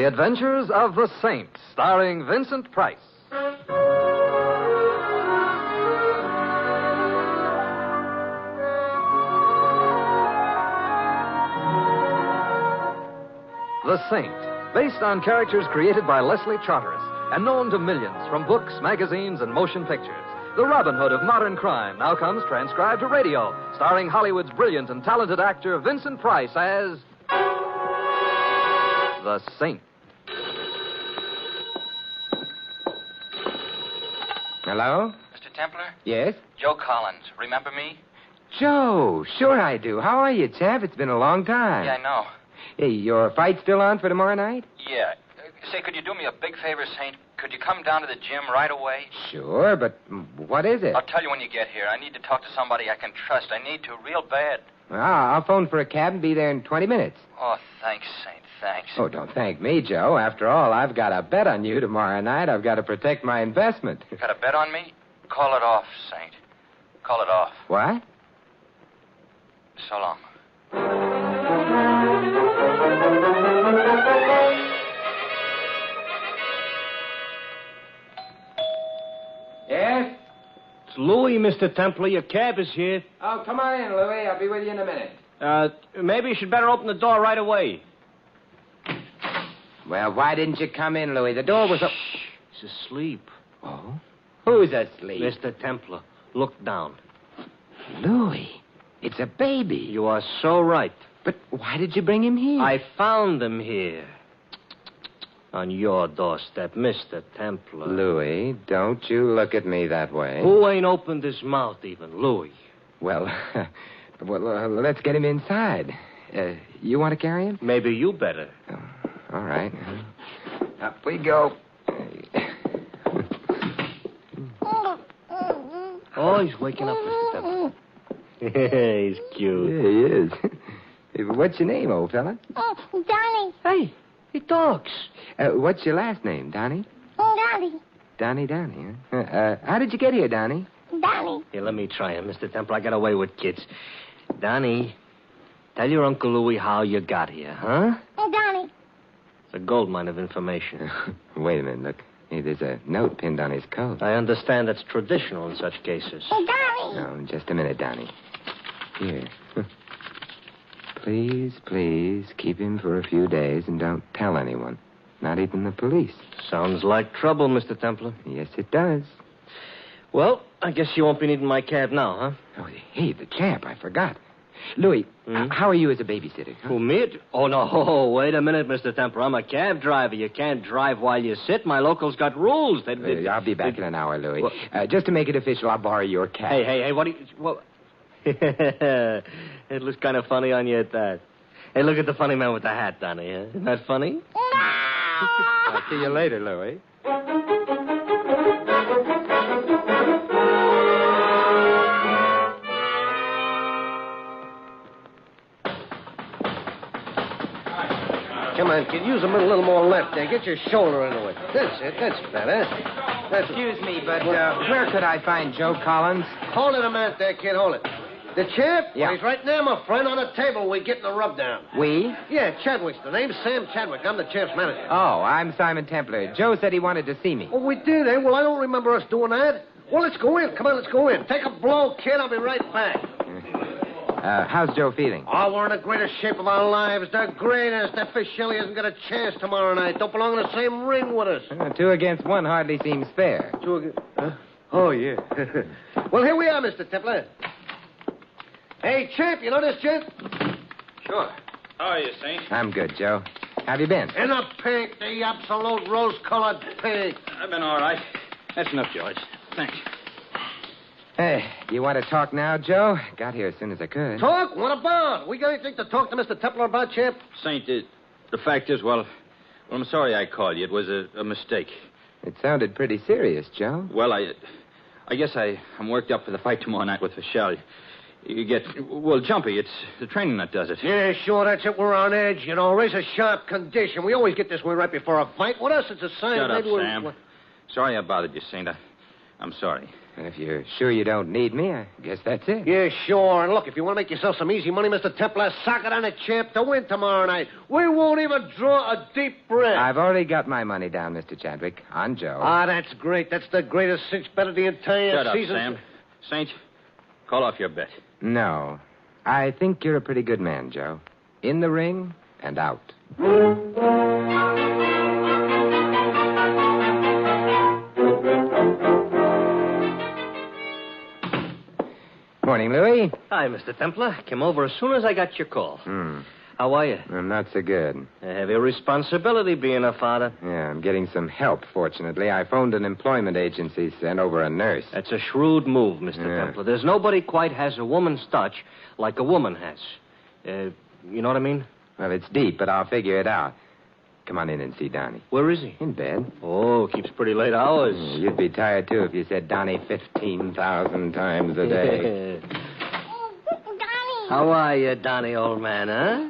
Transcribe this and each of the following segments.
The Adventures of the Saint, starring Vincent Price. The Saint, based on characters created by Leslie Charteris and known to millions from books, magazines, and motion pictures. The Robin Hood of modern crime now comes transcribed to radio, starring Hollywood's brilliant and talented actor Vincent Price as the Saint. Hello? Mr. Templar? Yes? Joe Collins. Remember me? Joe, sure I do. How are you, chap? It's been a long time. Yeah, I know. Hey, your fight still on for tomorrow night? Yeah. Say, could you do me a big favor, Saint? Could you come down to the gym right away? Sure, but what is it? I'll tell you when you get here. I need to talk to somebody I can trust. I need to real bad. I'll phone for a cab and be there in 20 minutes. Oh, thanks, Saint. Thanks. Oh, don't thank me, Joe. After all, I've got a bet on you tomorrow night. I've got to protect my investment. Got a bet on me? Call it off, Saint. Call it off. What? So long. Yes? It's Louis, Mr. Templar. Your cab is here. Oh, come on in, Louis. I'll be with you in a minute. Maybe you should better open the door right away. Well, why didn't you come in, Louis? The door was... He's asleep. Oh? Who's asleep? Mr. Templar, look down. Louis, it's a baby. You are so right. But why did you bring him here? I found him here. On your doorstep, Mr. Templar. Louis, don't you look at me that way. Who ain't opened his mouth even? Louis. Well, let's get him inside. You want to carry him? Maybe you better. Oh, all right. Up we go. Oh, he's waking up, Mr. Templar. He's cute. Yeah, he is. What's your name, old fella? Donnie. Hey, he talks. What's your last name, Donnie? Donnie. Donnie, huh? How did you get here, Donnie? Donnie. Here, let me try him, Mr. Templar. I got away with kids. Donnie, tell your Uncle Louis how you got here, huh? Donnie. It's a goldmine of information. Wait a minute, look. Hey, there's a note pinned on his coat. I understand that's traditional in such cases. Donnie. No, just a minute, Donnie. Here. Please keep him for a few days and don't tell anyone. Not even the police. Sounds like trouble, Mr. Templar. Yes, it does. Well, I guess you won't be needing my cab now, huh? Oh, hey, the champ, I forgot. Louis, how are you as a babysitter? Huh? Who, me? Oh, no, wait a minute, Mr. Templar. I'm a cab driver. You can't drive while you sit. My locals got rules. I'll be back in an hour, Louis. Just to make it official, I'll borrow your cab. Hey, what do you... Well... It looks kind of funny on you at that. Hey, look at the funny man with the hat, Donnie. Huh? Isn't that funny? I'll see you later, Louis. Come on, kid. Use a little more left there. Get your shoulder into it. That's it. That's better. Excuse me, but where could I find Joe Collins? Hold it a minute there, kid. Hold it. The champ? Yeah. Well, he's right there, my friend, on the table. We're getting a rub down. We? Yeah, Chadwick's the name. Sam Chadwick. I'm the champ's manager. Oh, I'm Simon Templar. Joe said he wanted to see me. Oh, we did, eh? Well, I don't remember us doing that. Well, let's go in. Come on, let's go in. Take a blow, kid. I'll be right back. How's Joe feeling? Oh, we're in the greatest shape of our lives. The greatest. That fish Shelley hasn't got a chance tomorrow night. Don't belong in the same ring with us. 2 against 1 hardly seems fair. 2 against... Huh? Oh, yeah. Well, here we are, Mr. Templar. Hey, champ, you know this gent? Sure. How are you, Saint? I'm good, Joe. Have you been? In the pink, the absolute rose-colored pink. I've been all right. That's enough, George. Thanks. Hey, you want to talk now, Joe? Got here as soon as I could. Talk? What about? We got anything to talk to Mr. Templar about, champ? Saint, the fact is, well, I'm sorry I called you. It was a mistake. It sounded pretty serious, Joe. Well, I guess I'm worked up for the fight tomorrow night with Michelle. You get, well, jumpy. It's the training that does it. Yeah, sure, that's it. We're on edge, you know. Razor-sharp condition. We always get this way right before a fight. With us, it's a sign. Shut up, maybe Sam. Sorry I bothered you, Saint. I'm sorry. If you're sure you don't need me, I guess that's it. Yeah, sure. And look, if you want to make yourself some easy money, Mr. Templar, sock it on the champ to win tomorrow night. We won't even draw a deep breath. I've already got my money down, Mr. Chadwick, on Joe. Ah, that's great. That's the greatest cinch bet of the entire Shut up, season. Sam. Saint, call off your bet. No. I think you're a pretty good man, Joe. In the ring and out. Morning, Louis. Hi, Mr. Templar. Came over as soon as I got your call. How are you? I'm not so good. A heavy responsibility being a father. Yeah, I'm getting some help, fortunately. I phoned an employment agency, sent over a nurse. That's a shrewd move, Mr. Yeah. Templar. There's nobody quite has a woman's touch like a woman has. You know what I mean? Well, it's deep, but I'll figure it out. Come on in and see Donnie. Where is he? In bed. Oh, keeps pretty late hours. You'd be tired, too, if you said Donnie 15,000 times a day. Donnie. How are you, Donnie, old man, huh?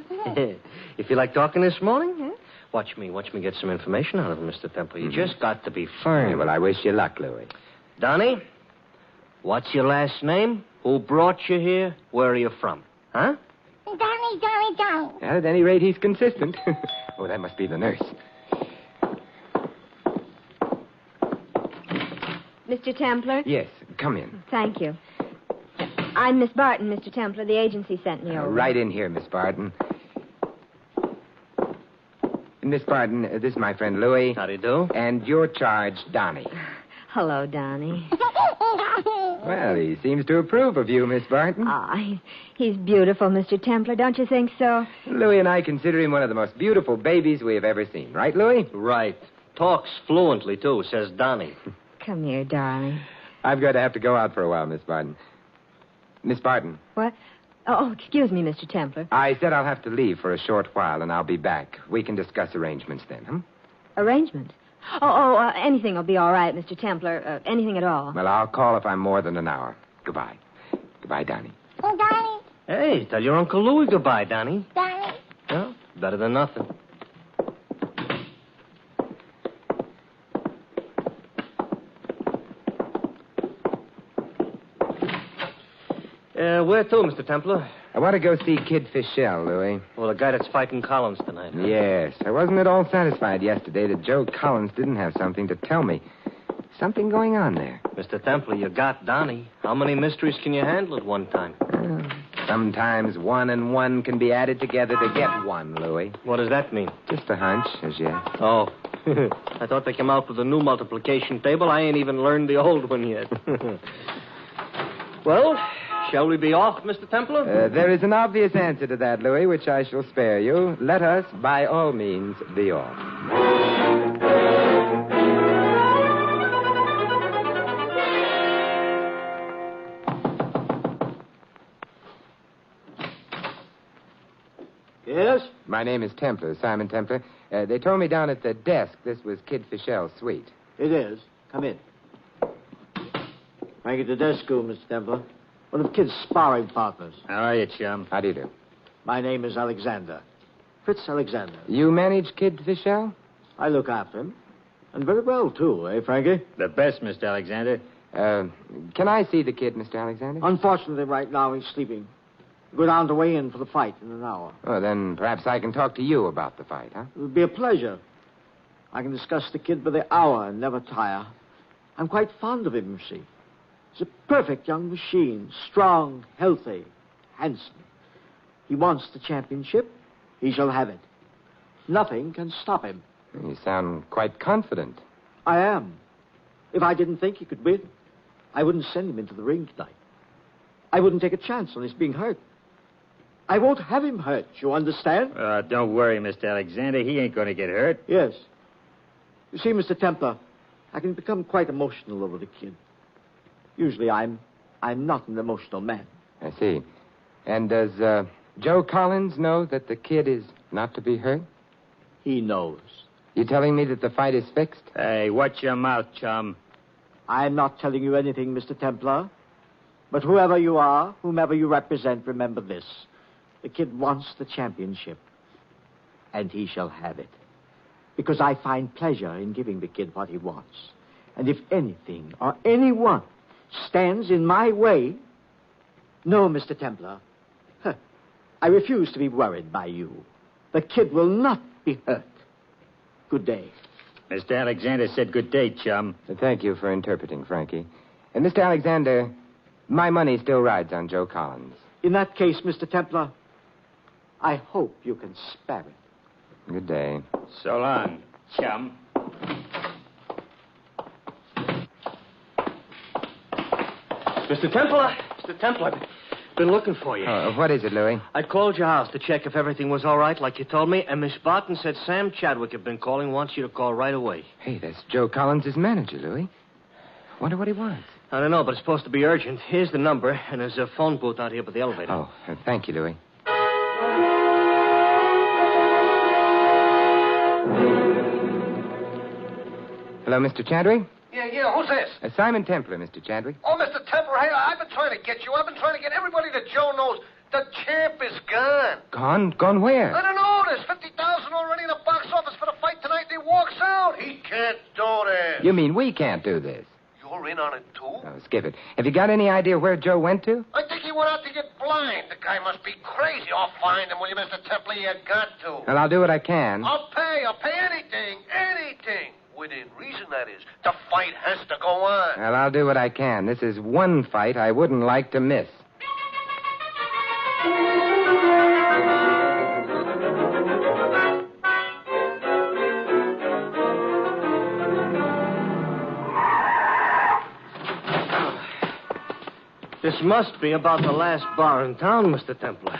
You feel like talking this morning? Huh? Watch me get some information out of him, Mr. Templar. You just got to be firm. Yeah, well, I wish you luck, Louis. Donnie, what's your last name? Who brought you here? Where are you from? Huh? Donnie. Well, at any rate, he's consistent. Oh, that must be the nurse. Mr. Templar? Yes, come in. Thank you. I'm Miss Barton, Mr. Templar. The agency sent me over. Right in here, Miss Barton. Miss Barton, this is my friend Louis. How do you do? And your charge, Donnie. Hello, Donnie. Well, he seems to approve of you, Miss Barton. He's beautiful, Mr. Templar. Don't you think so? Louis and I consider him one of the most beautiful babies we have ever seen. Right, Louis? Right. Talks fluently, too, says Donnie. Come here, darling. I'm going to have to go out for a while, Miss Barton. Miss Barton. What? Oh, excuse me, Mr. Templar. I said I'll have to leave for a short while, and I'll be back. We can discuss arrangements then, huh? Arrangement? Anything will be all right, Mr. Templar. Anything at all. Well, I'll call if I'm more than an hour. Goodbye. Goodbye, Donnie. Donnie. Hey, tell your Uncle Louis goodbye, Donnie. Donnie. Well, better than nothing. Where to, Mr. Templar? I want to go see Kid Fischel, Louis. Well, the guy that's fighting Collins tonight. Huh? Yes. I wasn't at all satisfied yesterday that Joe Collins didn't have something to tell me. Something going on there. Mr. Templar, you got Donnie. How many mysteries can you handle at one time? Sometimes 1 and 1 can be added together to get 1, Louis. What does that mean? Just a hunch, as yet. Oh. I thought they came out with a new multiplication table. I ain't even learned the old one yet. Well, shall we be off, Mr. Templar? There is an obvious answer to that, Louis, which I shall spare you. Let us, by all means, be off. Yes? My name is Templar, Simon Templar. They told me down at the desk this was Kid Fischel's suite. It is. Come in. Frank at the desk school, Mr. Templar. One of Kid's sparring partners. How are you, chum? How do you do? My name is Alexander. Fritz Alexander. You manage Kid Fischel? I look after him. And very well, too, eh, Frankie? The best, Mr. Alexander. Can I see the kid, Mr. Alexander? Unfortunately, right now, he's sleeping. Go down to weigh in for the fight in an hour. Oh, then perhaps I can talk to you about the fight, huh? It would be a pleasure. I can discuss the kid by the hour and never tire. I'm quite fond of him, you see. He's a perfect young machine. Strong, healthy, handsome. He wants the championship. He shall have it. Nothing can stop him. You sound quite confident. I am. If I didn't think he could win, I wouldn't send him into the ring tonight. I wouldn't take a chance on his being hurt. I won't have him hurt, you understand? Don't worry, Mr. Alexander. He ain't going to get hurt. Yes. You see, Mr. Templar, I can become quite emotional over the kid. Usually I'm not an emotional man. I see. And does Joe Collins know that the kid is not to be hurt? He knows. You telling me that the fight is fixed? Hey, watch your mouth, chum. I'm not telling you anything, Mr. Templar. But whoever you are, whomever you represent, remember this. The kid wants the championship. And he shall have it. Because I find pleasure in giving the kid what he wants. And if anything or anyone stands in my way? No, Mr. Templar. I refuse to be worried by you. The kid will not be hurt. Good day. Mr. Alexander said good day, chum. Thank you for interpreting, Frankie. And Mr. Alexander, my money still rides on Joe Collins. In that case, Mr. Templar, I hope you can spare it. Good day. So long, chum. Mr. Templar! Mr. Templar, I've been looking for you. Oh, what is it, Louis? I called your house to check if everything was all right, like you told me, and Miss Barton said Sam Chadwick had been calling, wants you to call right away. Hey, that's Joe Collins' manager, Louis. Wonder what he wants. I don't know, but it's supposed to be urgent. Here's the number, and there's a phone booth out here by the elevator. Oh, thank you, Louis. Hello, Mr. Chadwick? Yeah, who's this? Simon Templar, Mr. Chadwick. Oh, Mr. Templar, hey, I've been trying to get you. I've been trying to get everybody that Joe knows. The champ is gone. Gone? Gone where? I don't know. There's $50,000 already in the box office for the fight tonight, and he walks out. He can't do this. You mean we can't do this? You're in on it, too? Oh, skip it. Have you got any idea where Joe went to? I think he went out to get blind. The guy must be crazy. I'll find him, will you, Mr. Templar? You got to. Well, I'll do what I can. I'll pay anything. Within reason, that is. The fight has to go on. Well, I'll do what I can. This is one fight I wouldn't like to miss. This must be about the last bar in town, Mr. Templar.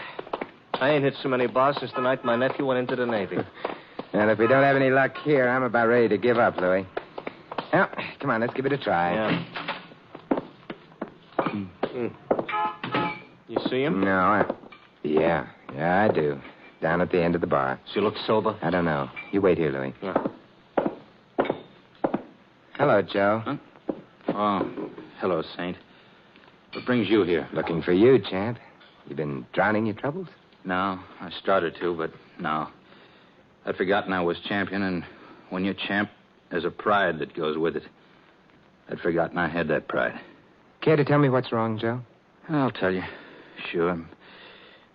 I ain't hit so many bars since the night my nephew went into the Navy. And if we don't have any luck here, I'm about ready to give up, Louis. Well, come on, let's give it a try. Yeah. You see him? No, Yeah, I do. Down at the end of the bar. Does he look sober? I don't know. You wait here, Louis. Yeah. Hello, Joe. Huh? Oh, hello, Saint. What brings you here? Looking for you, champ. You been drowning your troubles? No, I started to, but no. I'd forgotten I was champion, and when you're champ, there's a pride that goes with it. I'd forgotten I had that pride. Care to tell me what's wrong, Joe? I'll tell you. Sure.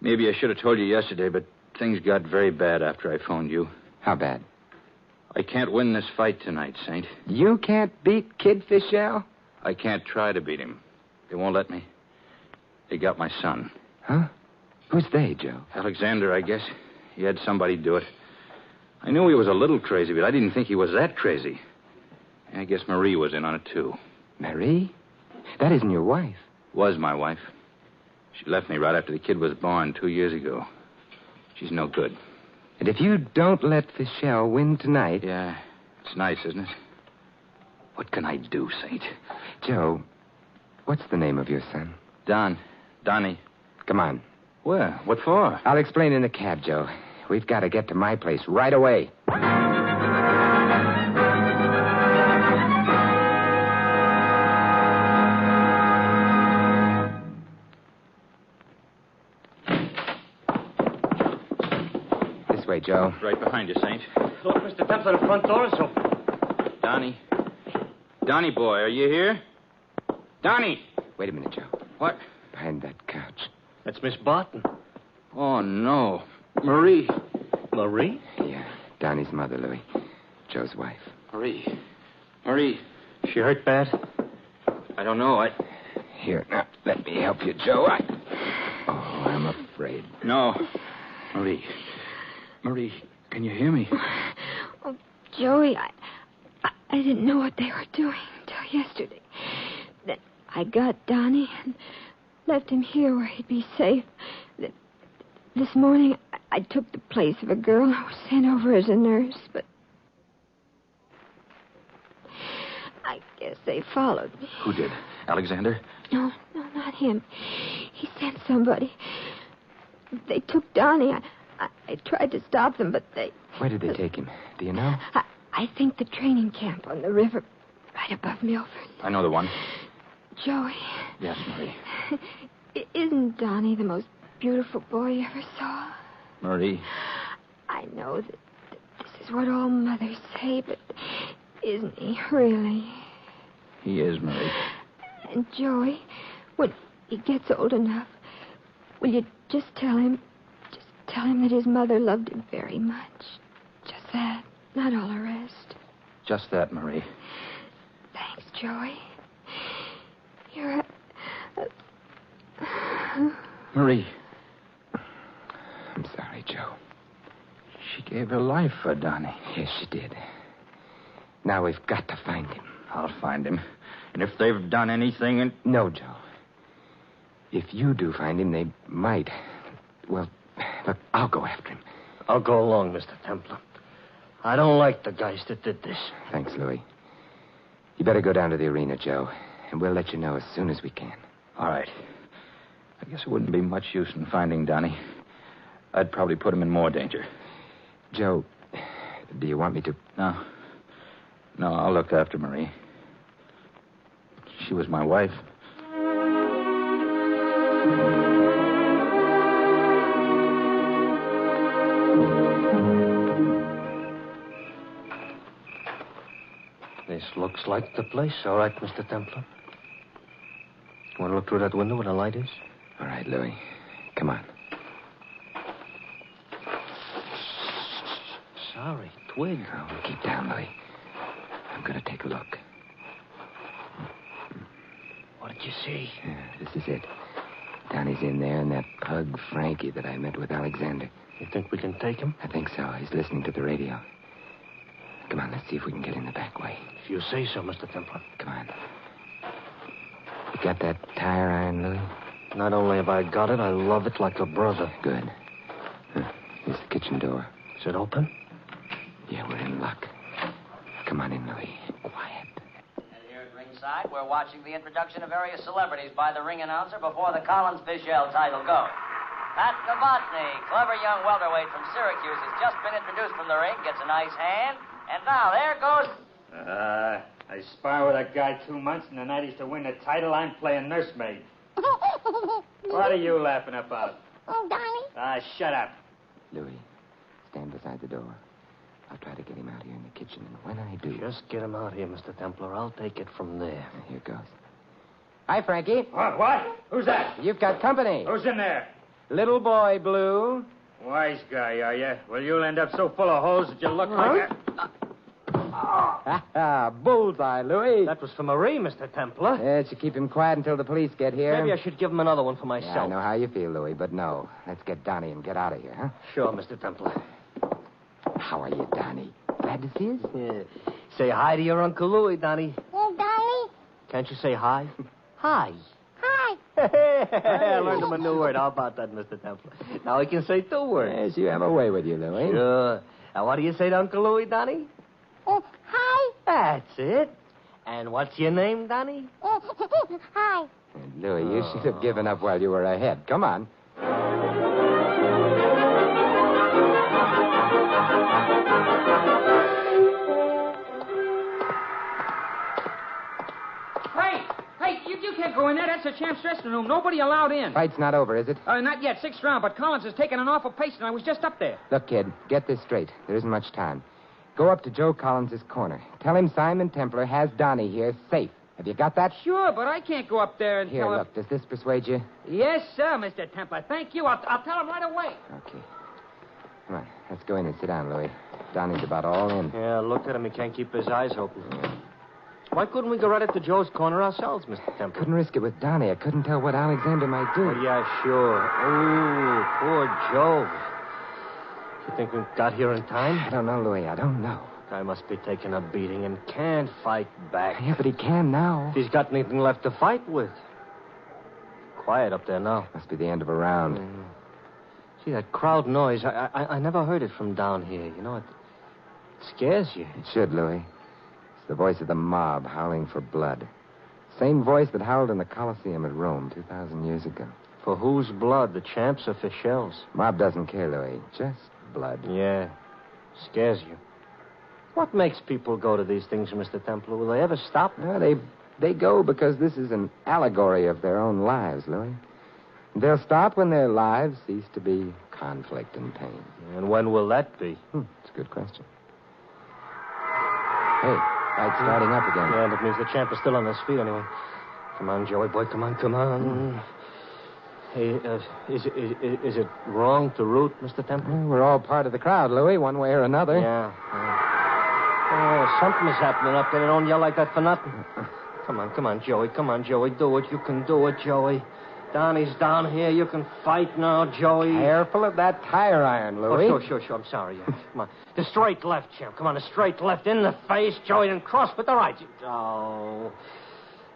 Maybe I should have told you yesterday, but things got very bad after I phoned you. How bad? I can't win this fight tonight, Saint. You can't beat Kid Fischel? I can't try to beat him. They won't let me. They got my son. Huh? Who's they, Joe? Alexander, I guess. He had somebody do it. I knew he was a little crazy, but I didn't think he was that crazy. I guess Marie was in on it, too. Marie? That isn't your wife. Was my wife. She left me right after the kid was born 2 years ago. She's no good. And if you don't let Fischel win tonight... Yeah, it's nice, isn't it? What can I do, Saint? Joe, what's the name of your son? Donnie. Come on. Where? What for? I'll explain in the cab, Joe. We've got to get to my place right away. This way, Joe. Right behind you, Saint. Look, Mr. Templar, the front door is open. Donnie boy, are you here? Donnie! Wait a minute, Joe. What? Behind that couch. That's Miss Barton. Oh, no. Marie. Marie? Yeah, Donnie's mother, Louis. Joe's wife. Marie. She hurt bad? I don't know. Here, now, let me help you, Joe. I'm afraid. No. Marie, can you hear me? Oh, Joey, I didn't know what they were doing until yesterday. Then I got Donnie and left him here where he'd be safe. This morning, I took the place of a girl who was sent over as a nurse, but I guess they followed me. Who did? Alexander? No, not him. He sent somebody. They took Donnie. I tried to stop them, but they... Where did they take him? Do you know? I think the training camp on the river right above Milford. I know the one. Joey. Yes, Marie. Isn't Donnie the most beautiful boy you ever saw? Marie. I know that this is what all mothers say, but isn't he really? He is, Marie. And Joey, when he gets old enough, will you just tell him that his mother loved him very much? Just that, not all the rest. Just that, Marie. Thanks, Joey. You're a... Marie. I'm sorry, Joe. She gave her life for Donnie. Yes, she did. Now we've got to find him. I'll find him. And if they've done anything... No, Joe. If you do find him, they might. Well, look, I'll go after him. I'll go along, Mr. Templar. I don't like the guys that did this. Thanks, Louis. You better go down to the arena, Joe, and we'll let you know as soon as we can. All right. I guess it wouldn't be much use in finding Donnie. I'd probably put him in more danger. Joe, do you want me to... No, I'll look after Marie. She was my wife. This looks like the place. All right, Mr. Templar. Want to look through that window where the light is? All right, Louis. Come on. Sorry, twig. Oh, keep down, Louis. I'm going to take a look. What did you see? Yeah, this is it. Donnie's in there, and that pug, Frankie, that I met with Alexander. You think we can take him? I think so. He's listening to the radio. Come on, let's see if we can get in the back way. If you say so, Mr. Templar. Come on. You got that tire iron, Louis? Not only have I got it, I love it like a brother. Good. Here's the kitchen door. Is it open? Yeah, we're in luck. Come on in, Louis. Quiet. And here at ringside, we're watching the introduction of various celebrities by the ring announcer before the Collins-Fischel title go. Pat Novotny, clever young welterweight from Syracuse, has just been introduced from the ring, gets a nice hand, and now there goes... I spar with a guy 2 months, and the night he's to win the title, I'm playing nursemaid. What are you laughing about? Oh, Donnie. Shut up. Louis, stand beside the door. I'll try to get him out here in the kitchen, and when I do... Just get him out here, Mr. Templar. I'll take it from there. Here goes. Hi, Frankie. What? Who's that? You've got company. Who's in there? Little boy, Blue. Wise guy, are you? Well, you'll end up so full of holes that you'll look like a... Bullseye, Louis. That was for Marie, Mr. Templar. Yeah, should keep him quiet until the police get here. Maybe I should give him another one for myself. Yeah, I know how you feel, Louis, but no. Let's get Donnie and get out of here, huh? Sure, Mr. Templar. How are you, Donnie? Glad to see you? Yeah. Say hi to your Uncle Louis, Donnie. Oh, Donnie. Can't you say hi? Hi. Hi. I learned him a new word. How about that, Mr. Templar? Now he can say 2 words. Yes, you have a way with you, Louis. Sure. Now, what do you say to Uncle Louis, Donnie? Oh, hi. That's it. And what's your name, Donnie? Hi. Louis, you should have given up while you were ahead. Come on. Hey, you can't go in there. That's the champ's dressing room. Nobody allowed in. Fight's not over, is it? Not yet. 6th round, but Collins has taken an awful pace, and I was just up there. Look, kid, get this straight. There isn't much time. Go up to Joe Collins' corner. Tell him Simon Templar has Donnie here safe. Have you got that? Sure, but I can't go up there and Here, tell him... look, does this persuade you? Yes, sir, Mr. Templar. Thank you. I'll tell him right away. Okay. Come on, let's go in and sit down, Louis. Donnie's about all in. Yeah, look at him. He can't keep his eyes open. Yeah. Why couldn't we go right up to Joe's corner ourselves, Mr. Templar? Couldn't risk it with Donnie. I couldn't tell what Alexander might do. Oh, yeah, sure. Oh, poor Joe. You think we got here in time? I don't know, Louis. I don't know. Guy must be taking a beating and can't fight back. Yeah, but he can now. If he's got anything left to fight with. Quiet up there now. Must be the end of a round. See, that crowd noise, I never heard it from down here. You know, it scares you. It should, Louis. It's the voice of the mob howling for blood. Same voice that howled in the Colosseum at Rome 2,000 years ago. For whose blood? The champs or Fischel's? Mob doesn't care, Louis. Just blood. Yeah. Scares you. What makes people go to these things, Mr. Templar? Will they ever stop? No, they go because this is an allegory of their own lives, Louis. They'll stop when their lives cease to be conflict and pain. And when will that be? It's a good question. Hey, fight's starting up again. Yeah, that means the champ is still on his feet anyway. Come on, Joey boy. Come on. Hey, is it wrong to root, Mr. Temple? We're all part of the crowd, Louis, one way or another. Yeah. Oh, something is happening up there. They don't yell like that for nothing. Come on, Joey. Do it. You can do it, Joey. Donnie's down here. You can fight now, Joey. Careful of that tire iron, Louis. Oh, sure. I'm sorry. Yeah. Come on. The straight left, champ. Come on, the straight left in the face, Joey, and cross with the right. Oh.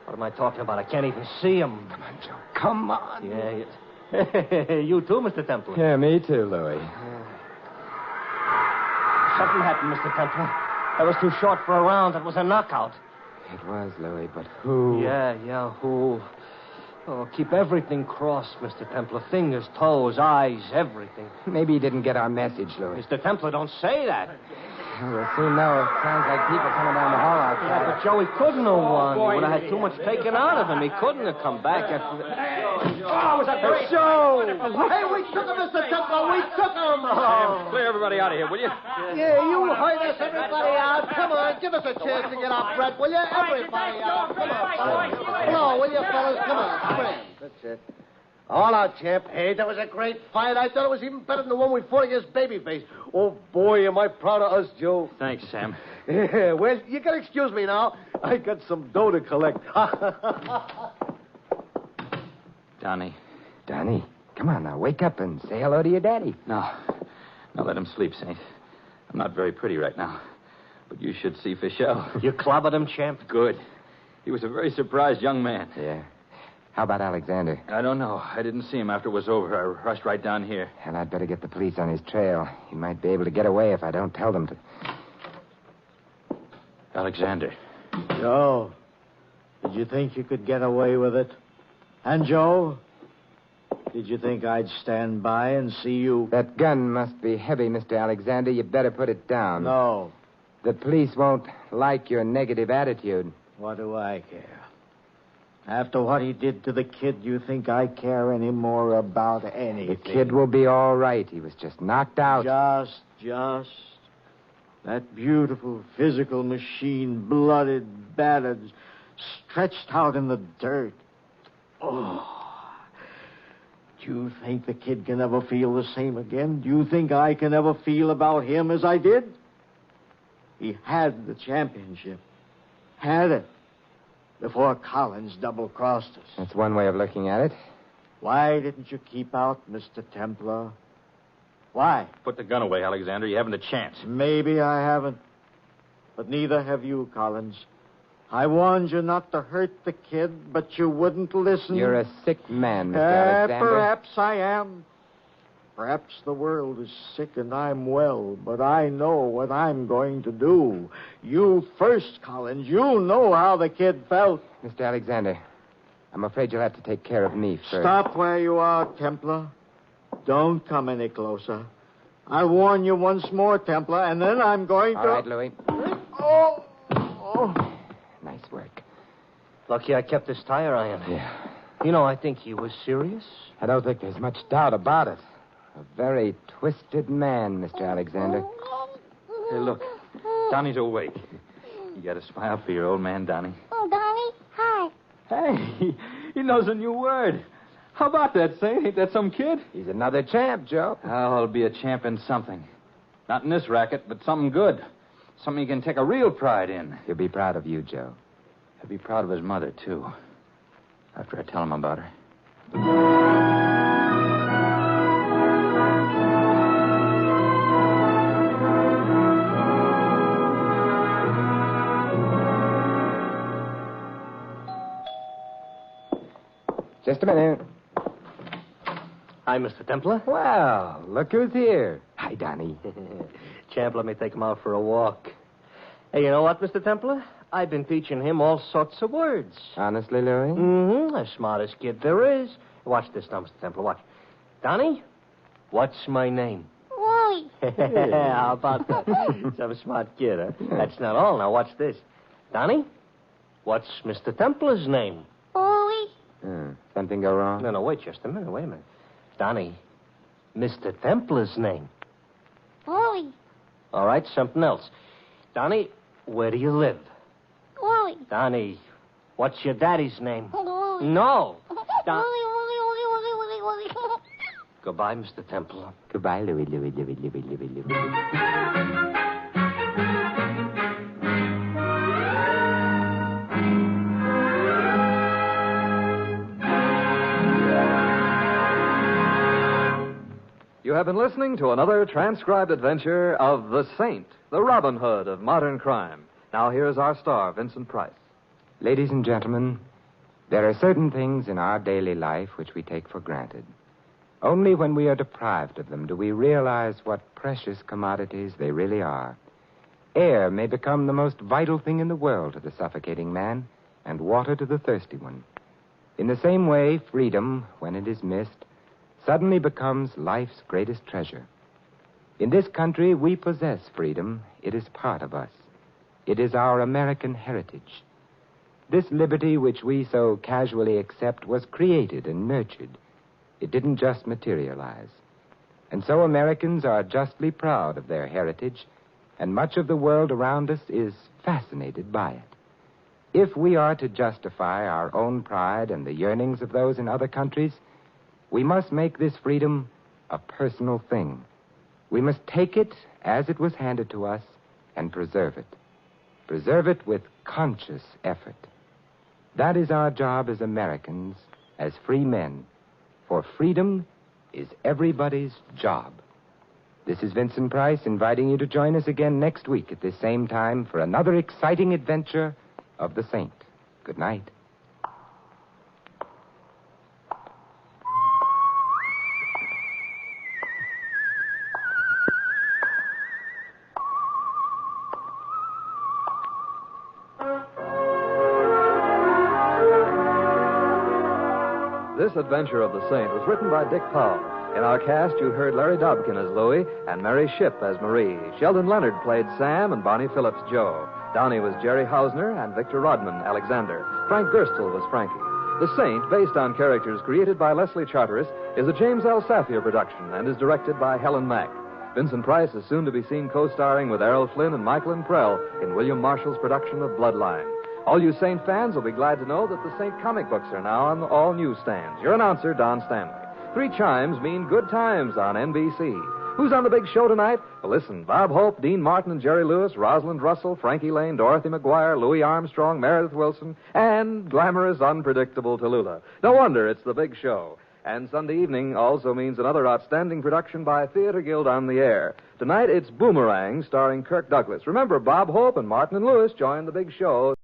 What am I talking about? I can't even see him. Come on, Joe. Come on. Yeah. You too, Mr. Temple. Yeah, me too, Louis. Something happened, Mr. Temple. That was too short for a round. That was a knockout. It was, Louis, but who? Yeah, who? Oh, keep everything crossed, Mr. Templar. Fingers, toes, eyes, everything. Maybe he didn't get our message, Louis. Mr. Templar, don't say that. We'll soon know. It sounds like people coming down the hall outside. Yeah, but Joey couldn't have won. He would have had too much taken out of him. He couldn't have come back after the... Oh, was that great? Show! Hey, we took him, Mr. Templar. We took him. Sam, clear everybody out of here, will you? Yeah, you heard us, everybody out. Come on, give us a chance to get our breath, will you? Everybody out. Come on, Come on, will you, fellas? Come on, friends. That's it. All out, champ. Hey, that was a great fight. I thought it was even better than the one we fought against Babyface. Oh, boy, am I proud of us, Joe. Thanks, Sam. Yeah, well, you can excuse me now. I got some dough to collect. Donnie. Donnie, come on now. Wake up and say hello to your daddy. No, let him sleep, Saint. I'm not very pretty right now. But you should see Fischel. You clobbered him, champ? Good. He was a very surprised young man. Yeah. How about Alexander? I don't know. I didn't see him after it was over. I rushed right down here. Well, I'd better get the police on his trail. He might be able to get away if I don't tell them to. Alexander. Joe, did you think you could get away with it? And Joe, did you think I'd stand by and see you? That gun must be heavy, Mr. Alexander. You better put it down. No. The police won't like your negative attitude. What do I care? After what he did to the kid, you think I care any more about anything? The kid will be all right. He was just knocked out. Just. That beautiful physical machine, blooded, battered, stretched out in the dirt. Oh. Do you think the kid can ever feel the same again? Do you think I can ever feel about him as I did? He had the championship. Had it. Before Collins double-crossed us. That's one way of looking at it. Why didn't you keep out Mr. Templar? Why? Put the gun away, Alexander. You haven't a chance. Maybe I haven't. But neither have you, Collins. I warned you not to hurt the kid, but you wouldn't listen. You're a sick man, Mr. Alexander. Perhaps I am. Perhaps the world is sick and I'm well, but I know what I'm going to do. You first, Collins. You know how the kid felt. Mr. Alexander, I'm afraid you'll have to take care of me first. Stop where you are, Templar. Don't come any closer. I'll warn you once more, Templar, and then I'm going to... All right, Louis. Oh. Nice work. Lucky I kept this tire iron. Yeah. You know, I think he was serious. I don't think there's much doubt about it. A very twisted man, Mr. Alexander. Hey, look. Donnie's awake. You got a smile for your old man, Donnie. Oh, Donnie, hi. Hey, he knows a new word. How about that, Saint? Ain't that some kid? He's another champ, Joe. Oh, he'll be a champ in something. Not in this racket, but something good. Something he can take a real pride in. He'll be proud of you, Joe. He'll be proud of his mother, too. After I tell him about her. Just a minute. Hi, Mr. Templar. Well, look who's here. Hi, Donnie. Champ, let me take him out for a walk. Hey, you know what, Mr. Templar? I've been teaching him all sorts of words. Honestly, Louis? Mm-hmm. The smartest kid there is. Watch this now, Mr. Templar. Watch. Donnie, what's my name? Wally. How about that? Some smart kid, huh? That's not all. Now, watch this. Donnie, what's Mr. Templar's name? Wally. Something go wrong? No, wait just a minute. Wait a minute. Donnie, Mr. Templar's name. Wally. All right, something else. Donnie, where do you live? Wally. Donnie, What's your daddy's name? Louie. No. Louie. Goodbye, Mr. Temple. Goodbye, Louie. You have been listening to another transcribed adventure of The Saint, the Robin Hood of modern crime. Now here's our star, Vincent Price. Ladies and gentlemen, there are certain things in our daily life which we take for granted. Only when we are deprived of them do we realize what precious commodities they really are. Air may become the most vital thing in the world to the suffocating man, and water to the thirsty one. In the same way, freedom, when it is missed, suddenly becomes life's greatest treasure. In this country, we possess freedom. It is part of us. It is our American heritage. This liberty which we so casually accept was created and nurtured. It didn't just materialize. And so Americans are justly proud of their heritage, and much of the world around us is fascinated by it. If we are to justify our own pride and the yearnings of those in other countries, we must make this freedom a personal thing. We must take it as it was handed to us and preserve it. Preserve it with conscious effort. That is our job as Americans, as free men. For freedom is everybody's job. This is Vincent Price inviting you to join us again next week at this same time for another exciting adventure of the Saint. Good night. This adventure of the Saint was written by Dick Powell. In our cast, you heard Larry Dobkin as Louie and Mary Shipp as Marie. Sheldon Leonard played Sam and Bonnie Phillips Joe. Downey was Jerry Hausner and Victor Rodman Alexander. Frank Gerstle was Frankie. The Saint, based on characters created by Leslie Charteris, is a James L. Safier production and is directed by Helen Mack. Vincent Price is soon to be seen co-starring with Errol Flynn and Michael Prell in William Marshall's production of Bloodline. All you Saint fans will be glad to know that the Saint comic books are now on all newsstands. Your announcer, Don Stanley. 3 chimes mean good times on NBC. Who's on the big show tonight? Well, listen, Bob Hope, Dean Martin and Jerry Lewis, Rosalind Russell, Frankie Lane, Dorothy McGuire, Louis Armstrong, Meredith Wilson, and glamorous, unpredictable Tallulah. No wonder it's the big show. And Sunday evening also means another outstanding production by Theater Guild on the Air. Tonight it's Boomerang, starring Kirk Douglas. Remember, Bob Hope and Martin and Lewis join the big show